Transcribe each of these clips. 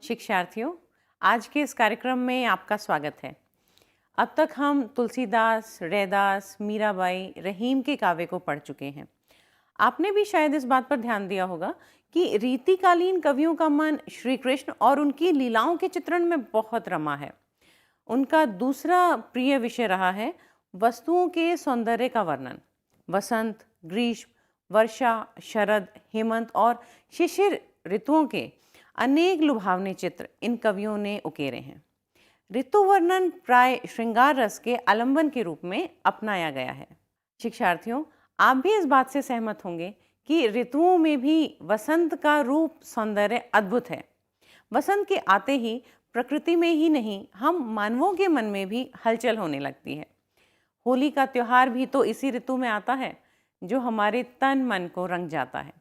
शिक्षार्थियों, आज के इस कार्यक्रम में आपका स्वागत है। अब तक हम तुलसीदास, रैदास, मीराबाई, रहीम के काव्य को पढ़ चुके हैं। आपने भी शायद इस बात पर ध्यान दिया होगा कि रीतिकालीन कवियों का मन श्री कृष्ण और उनकी लीलाओं के चित्रण में बहुत रमा है। उनका दूसरा प्रिय विषय रहा है वस्तुओं के सौंदर्य का वर्णन। वसंत, ग्रीष्म, वर्षा, शरद, हेमंत और शिशिर ऋतुओं के अनेक लुभावने चित्र इन कवियों ने उकेरे हैं। ऋतु वर्णन प्राय श्रृंगार रस के आलंबन के रूप में अपनाया गया है। शिक्षार्थियों, आप भी इस बात से सहमत होंगे कि ऋतुओं में भी वसंत का रूप सौंदर्य अद्भुत है। वसंत के आते ही प्रकृति में ही नहीं, हम मानवों के मन में भी हलचल होने लगती है। होली का त्योहार भी तो इसी ऋतु में आता है, जो हमारे तन मन को रंग जाता है।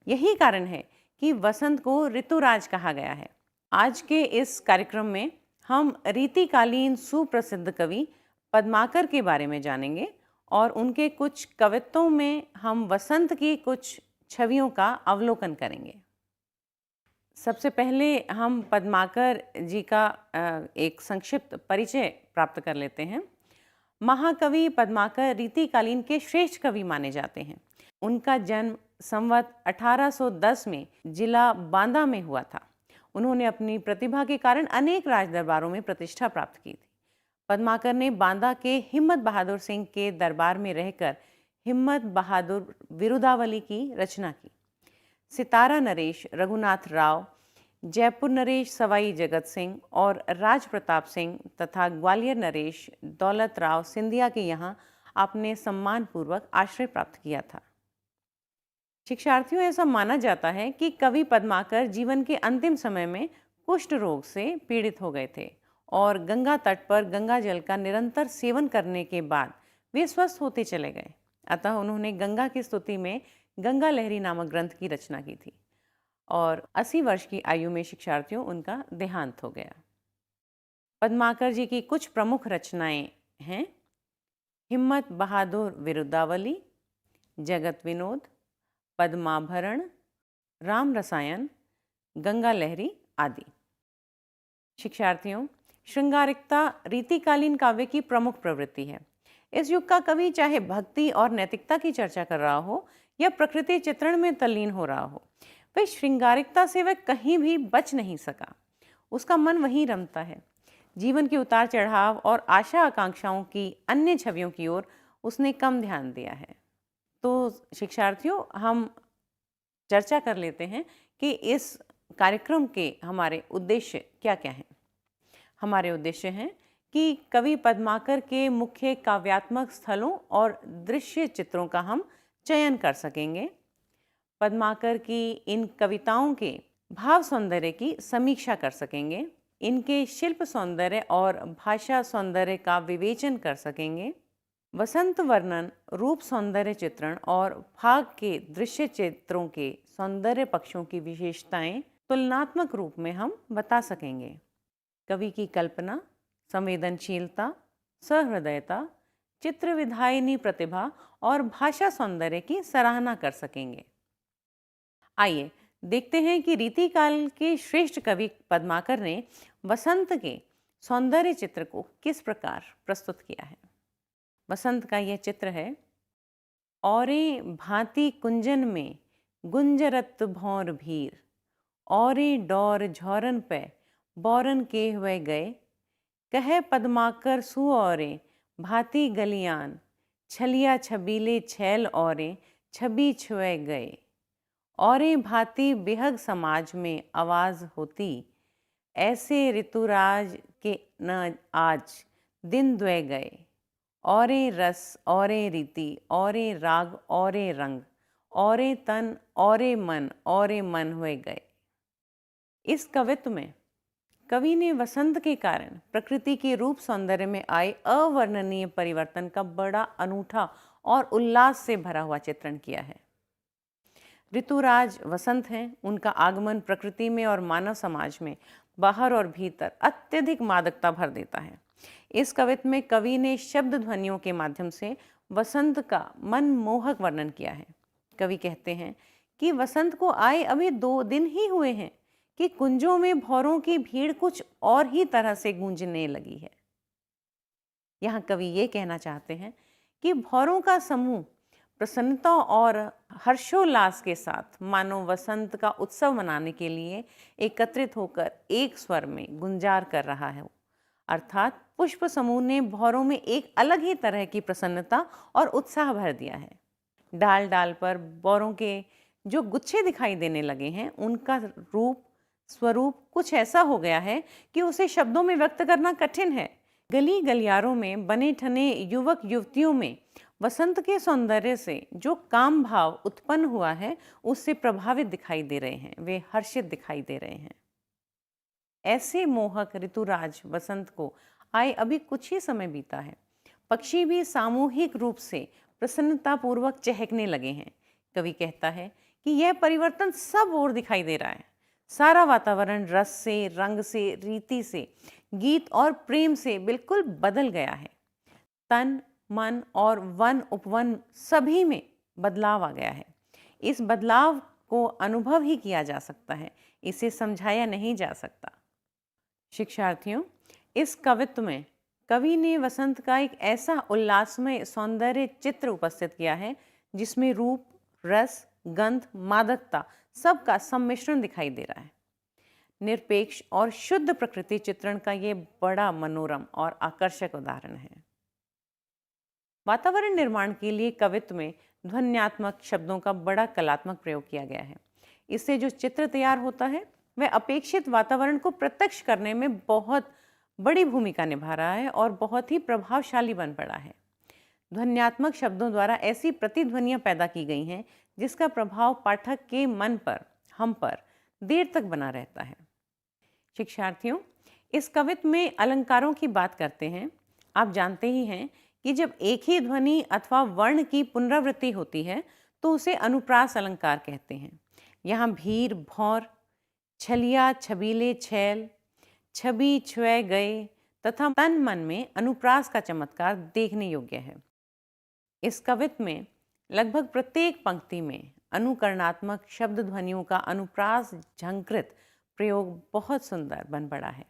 यही कारण है कि वसंत को ऋतुराज कहा गया है। आज के इस कार्यक्रम में हम रीतिकालीन सुप्रसिद्ध कवि पद्माकर के बारे में जानेंगे और उनके कुछ कवित्वों में हम वसंत की कुछ छवियों का अवलोकन करेंगे। सबसे पहले हम पद्माकर जी का एक संक्षिप्त परिचय प्राप्त कर लेते हैं। महाकवि पद्माकर रीतिकालीन के श्रेष्ठ कवि माने जाते हैं। उनका जन्म संवत 1810 में जिला बांदा में हुआ था। उन्होंने अपनी प्रतिभा के कारण अनेक राज दरबारों में प्रतिष्ठा प्राप्त की थी। पद्माकर ने बांदा के हिम्मत बहादुर सिंह के दरबार में रहकर हिम्मत बहादुर विरुदावली की रचना की। सितारा नरेश रघुनाथ राव, जयपुर नरेश सवाई जगत सिंह और राज प्रताप सिंह तथा ग्वालियर नरेश दौलत राव सिंधिया के यहाँ आपने सम्मानपूर्वक आश्रय प्राप्त किया था। शिक्षार्थियों, ऐसा माना जाता है कि कवि पद्माकर जीवन के अंतिम समय में कुष्ठ रोग से पीड़ित हो गए थे और गंगा तट पर गंगा जल का निरंतर सेवन करने के बाद वे स्वस्थ होते चले गए। अतः उन्होंने गंगा की स्तुति में गंगा लहरी नामक ग्रंथ की रचना की थी और 80 वर्ष की आयु में शिक्षार्थियों उनका देहांत हो गया। पद्माकर जी की कुछ प्रमुख रचनाएं हैं हिम्मत बहादुर विरुदावली, जगत विनोद, पद्माभरण, राम रसायन, गंगा लहरी आदि। शिक्षार्थियों, श्रृंगारिकता रीतिकालीन काव्य की प्रमुख प्रवृत्ति है। इस युग का कवि चाहे भक्ति और नैतिकता की चर्चा कर रहा हो या प्रकृति चित्रण में तल्लीन हो रहा हो, वह श्रृंगारिकता से वह कहीं भी बच नहीं सका। उसका मन वहीं रमता है। जीवन के उतार चढ़ाव और आशा आकांक्षाओं की अन्य छवियों की ओर उसने कम ध्यान दिया है। तो शिक्षार्थियों, हम चर्चा कर लेते हैं कि इस कार्यक्रम के हमारे उद्देश्य क्या क्या हैं। हमारे उद्देश्य हैं कि कवि पद्माकर के मुख्य काव्यात्मक स्थलों और दृश्य चित्रों का हम चयन कर सकेंगे। पद्माकर की इन कविताओं के भाव सौंदर्य की समीक्षा कर सकेंगे। इनके शिल्प सौंदर्य और भाषा सौंदर्य का विवेचन कर सकेंगे। वसंत वर्णन, रूप सौंदर्य चित्रण और फाग के दृश्य चित्रों के सौंदर्य पक्षों की विशेषताएं तुलनात्मक रूप में हम बता सकेंगे। कवि की कल्पना, संवेदनशीलता, सहृदयता, चित्र विधायिनी प्रतिभा और भाषा सौंदर्य की सराहना कर सकेंगे। आइए देखते हैं कि रीतिकाल के श्रेष्ठ कवि पद्माकर ने वसंत के सौंदर्य चित्र को किस प्रकार प्रस्तुत किया है। वसंत का यह चित्र है। औरे भांति कुंजन में गुंजरत भौर भीर, औरे डौर झौरन पे बौरन के हुए गए, कहे पद्माकर सु औरे भांति गलियान, छलिया छबीले छैल औरे छबी छुए गए, औरे भांति बेहग समाज में आवाज होती, ऐसे ऋतुराज के न आज दिन द्वे गए, औरे रस औरे रीति औरे राग औरे रंग, औरे तन औरे मन हुए गए। इस कवित्व में कवि ने वसंत के कारण प्रकृति के रूप सौंदर्य में आए अवर्णनीय परिवर्तन का बड़ा अनूठा और उल्लास से भरा हुआ चित्रण किया है। ऋतुराज वसंत हैं। उनका आगमन प्रकृति में और मानव समाज में बाहर और भीतर अत्यधिक मादकता भर देता है। इस कवित्व में कवि ने शब्द ध्वनियों के माध्यम से वसंत का मनमोहक वर्णन किया है। कवि कहते हैं कि वसंत को आए अभी 2 दिन ही हुए हैं कि कुंजों में भौरों की भीड़ कुछ और ही तरह से गूंजने लगी है। यहाँ कवि ये कहना चाहते हैं कि भौरों का समूह प्रसन्नता और हर्षोल्लास के साथ मानो वसंत का उत्सव मनाने के लिए एकत्रित होकर एक स्वर में गुंजार कर रहा है। अर्थात पुष्प समूह ने भौरों में एक अलग ही तरह की प्रसन्नता और उत्साह भर दिया है। डाल डाल पर भौरों के जो गुच्छे दिखाई देने लगे हैं, उनका रूप स्वरूप कुछ ऐसा हो गया है कि उसे शब्दों में व्यक्त करना कठिन है। गली गलियारों में बने ठने युवक युवतियों में वसंत के सौंदर्य से जो काम भाव उत्पन्न हुआ है, उससे प्रभावित दिखाई दे रहे हैं, वे हर्षित दिखाई दे रहे हैं। ऐसे मोहक ऋतुराज वसंत को आए अभी कुछ ही समय बीता है। पक्षी भी सामूहिक रूप से प्रसन्नता पूर्वक चहकने लगे हैं। कवि कहता है कि यह परिवर्तन सब ओर दिखाई दे रहा है। सारा वातावरण रस से, रंग से, रीति से, गीत और प्रेम से बिल्कुल बदल गया है। तन, मन और वन उपवन सभी में बदलाव आ गया है। इस बदलाव को अनुभव ही किया जा सकता है, इसे समझाया नहीं जा सकता। शिक्षार्थियों, इस कवित्व में कवि ने वसंत का एक ऐसा उल्लासमय सौंदर्य चित्र उपस्थित किया है जिसमें रूप, रस, गंध, मादकता सबका सम्मिश्रण दिखाई दे रहा है। निरपेक्ष और शुद्ध प्रकृति चित्रण का ये बड़ा मनोरम और आकर्षक उदाहरण है। वातावरण निर्माण के लिए कवित्व में ध्वन्यात्मक शब्दों का बड़ा कलात्मक प्रयोग किया गया है। इससे जो चित्र तैयार होता है वह अपेक्षित वातावरण को प्रत्यक्ष करने में बहुत बड़ी भूमिका निभा रहा है और बहुत ही प्रभावशाली बन पड़ा है। ध्वन्यात्मक शब्दों द्वारा ऐसी प्रतिध्वनियां पैदा की गई हैं जिसका प्रभाव पाठक के मन पर, हम पर देर तक बना रहता है। शिक्षार्थियों, इस कवित्व में अलंकारों की बात करते हैं। आप जानते ही हैं कि जब एक ही ध्वनि अथवा वर्ण की पुनरावृत्ति होती है तो उसे अनुप्रास अलंकार कहते हैं। यहाँ भीर, भौर, छलिया, छबीले, छैल, छवि, छुए गए तथा तन मन में अनुप्रास का चमत्कार देखने योग्य है। इस कवित्व में लगभग प्रत्येक पंक्ति में अनुकरणात्मक शब्द ध्वनियों का अनुप्रास झंकृत प्रयोग बहुत सुंदर बन पड़ा है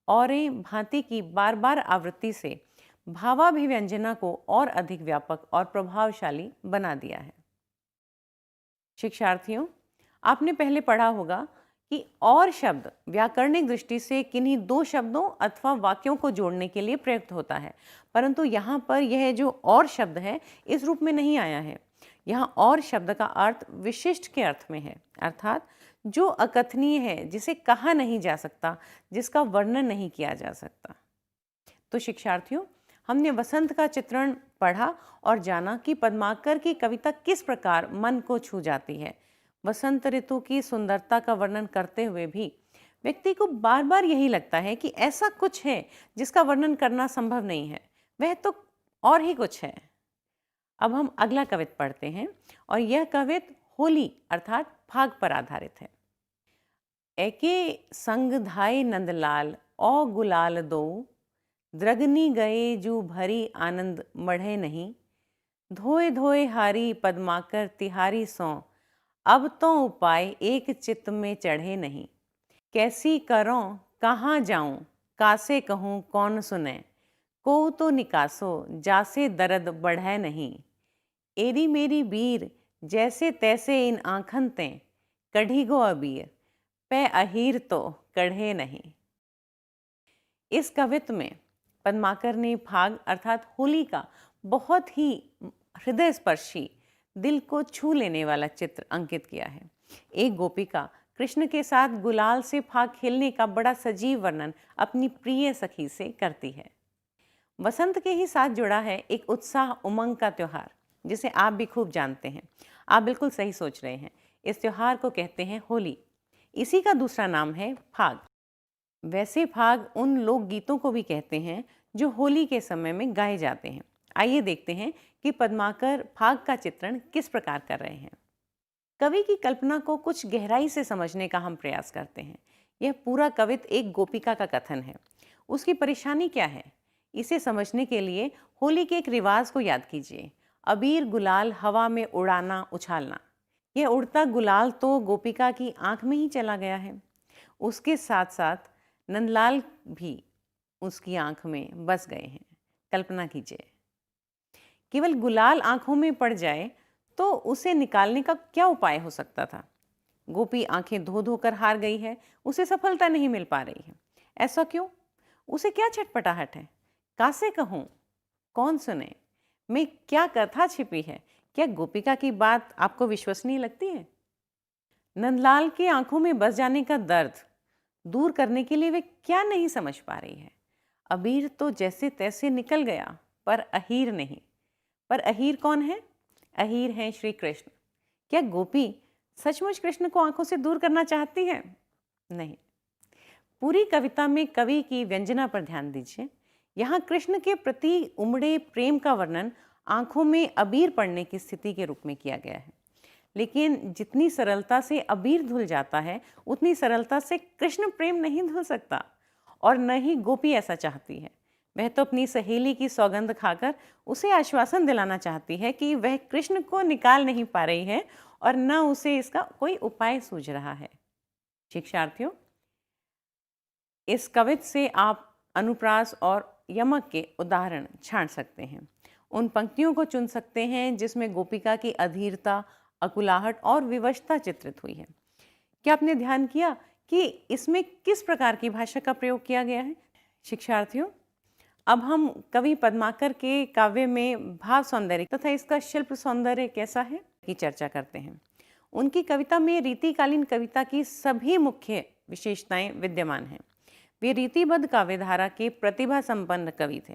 और भांति की बार बार आवृत्ति से भावाभिव्यंजना को और अधिक व्यापक और प्रभावशाली बना दिया है। शिक्षार्थियों, आपने पहले पढ़ा होगा कि और शब्द व्याकरणिक दृष्टि से किन्हीं दो शब्दों अथवा वाक्यों को जोड़ने के लिए प्रयुक्त होता है, परंतु यहाँ पर यह जो और शब्द है इस रूप में नहीं आया है। यहाँ और शब्द का अर्थ विशिष्ट के अर्थ में है, अर्थात जो अकथनीय है, जिसे कहा नहीं जा सकता, जिसका वर्णन नहीं किया जा सकता। तो शिक्षार्थियों, हमने वसंत का चित्रण पढ़ा और जाना कि पद्माकर की कविता किस प्रकार मन को छू जाती है। वसंत ऋतु की सुंदरता का वर्णन करते हुए भी व्यक्ति को बार बार यही लगता है कि ऐसा कुछ है जिसका वर्णन करना संभव नहीं है, वह तो और ही कुछ है। अब हम अगला कवित्व पढ़ते हैं और यह कवित्व होली अर्थात फाग पर आधारित है। एके संग धाय नंदलाल औ गुलाल दो, द्रगनी गए जू भरी आनंद मढ़े नहीं, धोए धोए हारी पद्माकर तिहारी सौ, अब तो उपाय एक चित्त में चढ़े नहीं, कैसी करों कहाँ जाऊं कासे कहूँ कौन सुने, को तो निकासो जासे दर्द बढ़े नहीं, एरी मेरी बीर जैसे तैसे इन आँखन ते, कढ़ी गो अबीर पे अहीर तो कढ़े नहीं। इस कवित्व में पद्माकर ने फाग अर्थात होली का बहुत ही हृदय स्पर्शी, दिल को छू लेने वाला चित्र अंकित किया है। एक गोपिका कृष्ण के साथ गुलाल से फाग खेलने का बड़ा सजीव वर्णन अपनी प्रिय सखी से करती है। वसंत के ही साथ जुड़ा है एक उत्साह उमंग का त्योहार जिसे आप भी खूब जानते हैं। आप बिल्कुल सही सोच रहे हैं, इस त्योहार को कहते हैं होली। इसी का दूसरा नाम है फाग। वैसे फाग उन लोकगीतों को भी कहते हैं जो होली के समय में गाए जाते हैं। आइए देखते हैं कि पद्माकर फाग का चित्रण किस प्रकार कर रहे हैं। कवि की कल्पना को कुछ गहराई से समझने का हम प्रयास करते हैं। यह पूरा कवित्व एक गोपिका का कथन है। उसकी परेशानी क्या है, इसे समझने के लिए होली के एक रिवाज को याद कीजिए। अबीर गुलाल हवा में उड़ाना, उछालना। यह उड़ता गुलाल तो गोपिका की आंख में ही चला गया है। उसके साथ साथ नंदलाल भी उसकी आंख में बस गए हैं। कल्पना कीजिए, केवल गुलाल आंखों में पड़ जाए तो उसे निकालने का क्या उपाय हो सकता था। गोपी आंखें धो धो कर हार गई है, उसे सफलता नहीं मिल पा रही है। ऐसा क्यों? उसे क्या छटपटाहट है? कासे कहूं, कौन सुने, में क्या कथा छिपी है? क्या गोपिका की बात आपको विश्वसनीय लगती है? नंदलाल की आंखों में बस जाने का दर्द दूर करने के लिए वे क्या नहीं समझ पा रही है। अबीर तो जैसे तैसे निकल गया, पर अहीर नहीं। पर अहीर कौन है? अहीर हैं श्री कृष्ण। क्या गोपी सचमुच कृष्ण को आंखों से दूर करना चाहती है? नहीं। पूरी कविता में कवि की व्यंजना पर ध्यान दीजिए। यहाँ कृष्ण के प्रति उमड़े प्रेम का वर्णन आंखों में अबीर पड़ने की स्थिति के रूप में किया गया है। लेकिन जितनी सरलता से अबीर धुल जाता है, उतनी सरलता से कृष्ण प्रेम नहीं धुल सकता, और न ही गोपी ऐसा चाहती है। वह तो अपनी सहेली की सौगंध खाकर उसे आश्वासन दिलाना चाहती है कि वह कृष्ण को निकाल नहीं पा रही है और न उसे इसका कोई उपाय सूझ रहा है। शिक्षार्थियों, इस कविता से आप अनुप्रास और यमक के उदाहरण छांट सकते हैं। उन पंक्तियों को चुन सकते हैं जिसमें गोपिका की अधीरता, अकुलाहट और विवशता चित्रित हुई है। क्या आपने ध्यान किया कि इसमें किस प्रकार की भाषा का प्रयोग किया गया है? शिक्षार्थियों, अब हम कवि पद्माकर के काव्य में भाव सौंदर्य तथा इसका शिल्प सौंदर्य कैसा है की चर्चा करते हैं। उनकी कविता में रीतिकालीन कविता की सभी मुख्य विशेषताएं विद्यमान हैं। वे रीतिबद्ध काव्यधारा के प्रतिभा संपन्न कवि थे।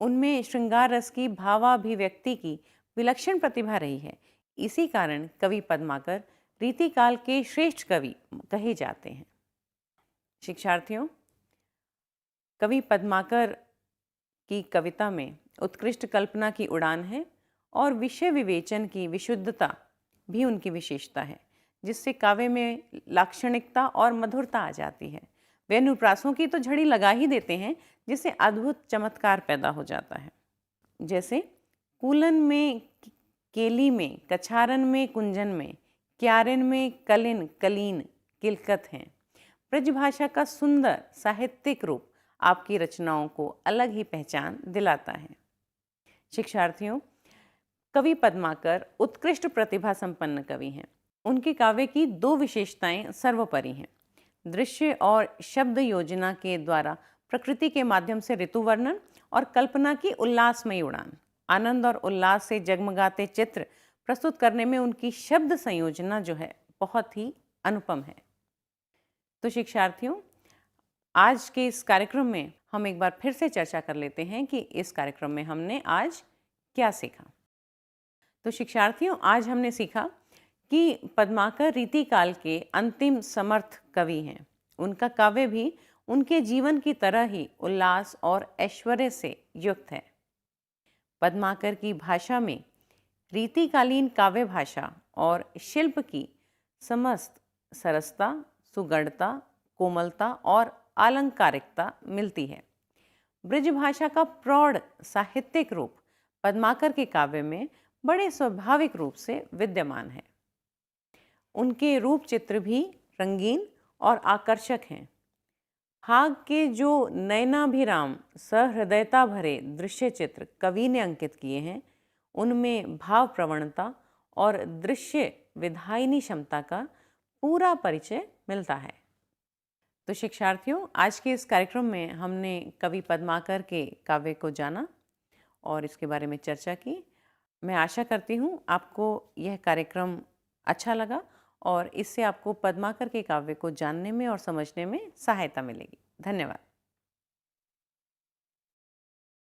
उनमें श्रृंगार रस की भावाभिव्यक्ति की विलक्षण प्रतिभा रही है। इसी कारण कवि पद्माकर रीतिकाल के श्रेष्ठ कवि कहे जाते हैं। शिक्षार्थियों, कवि पद्माकर की कविता में उत्कृष्ट कल्पना की उड़ान है और विषय विवेचन की विशुद्धता भी उनकी विशेषता है, जिससे काव्य में लाक्षणिकता और मधुरता आ जाती है। वे अनुप्रासों की तो झड़ी लगा ही देते हैं, जिससे अद्भुत चमत्कार पैदा हो जाता है। जैसे कूलन में केली में, कछारन में कुंजन में, क्यारन में कलिन कलीन किलकत हैं। ब्रजभाषा का सुंदर साहित्यिक रूप आपकी रचनाओं को अलग ही पहचान दिलाता है। शिक्षार्थियों, कवि पद्माकर उत्कृष्ट प्रतिभा संपन्न कवि हैं। उनके काव्य की दो विशेषताएं सर्वोपरि हैं। दृश्य और शब्द योजना के द्वारा प्रकृति के माध्यम से ऋतु वर्णन और कल्पना की उल्लासमयी उड़ान, आनंद और उल्लास से जगमगाते चित्र प्रस्तुत करने में उनकी शब्द संयोजना जो है बहुत ही अनुपम है। तो शिक्षार्थियों, आज के इस कार्यक्रम में हम एक बार फिर से चर्चा कर लेते हैं कि इस कार्यक्रम में हमने आज क्या सीखा। तो शिक्षार्थियों, आज हमने सीखा कि पद्माकर रीतिकाल के अंतिम समर्थ कवि हैं। उनका काव्य भी उनके जीवन की तरह ही उल्लास और ऐश्वर्य से युक्त है। पद्माकर की भाषा में रीतिकालीन काव्य भाषा और शिल्प की समस्त सरसता, सुगढ़ता, कोमलता और आलंकारिकता मिलती है। ब्रजभाषा का प्रौढ़ साहित्यिक रूप पद्माकर के काव्य में बड़े स्वाभाविक रूप से विद्यमान है। उनके रूप चित्र भी रंगीन और आकर्षक हैं। फाग के जो नयनाभिराम सहृदयता भरे दृश्य चित्र कवि ने अंकित किए हैं, उनमें भाव प्रवणता और दृश्य विधायिनी क्षमता का पूरा परिचय मिलता है। तो शिक्षार्थियों, आज के इस कार्यक्रम में हमने कवि पद्माकर के काव्य को जाना और इसके बारे में चर्चा की। मैं आशा करती हूँ आपको यह कार्यक्रम अच्छा लगा और इससे आपको पद्माकर के काव्य को जानने में और समझने में सहायता मिलेगी। धन्यवाद।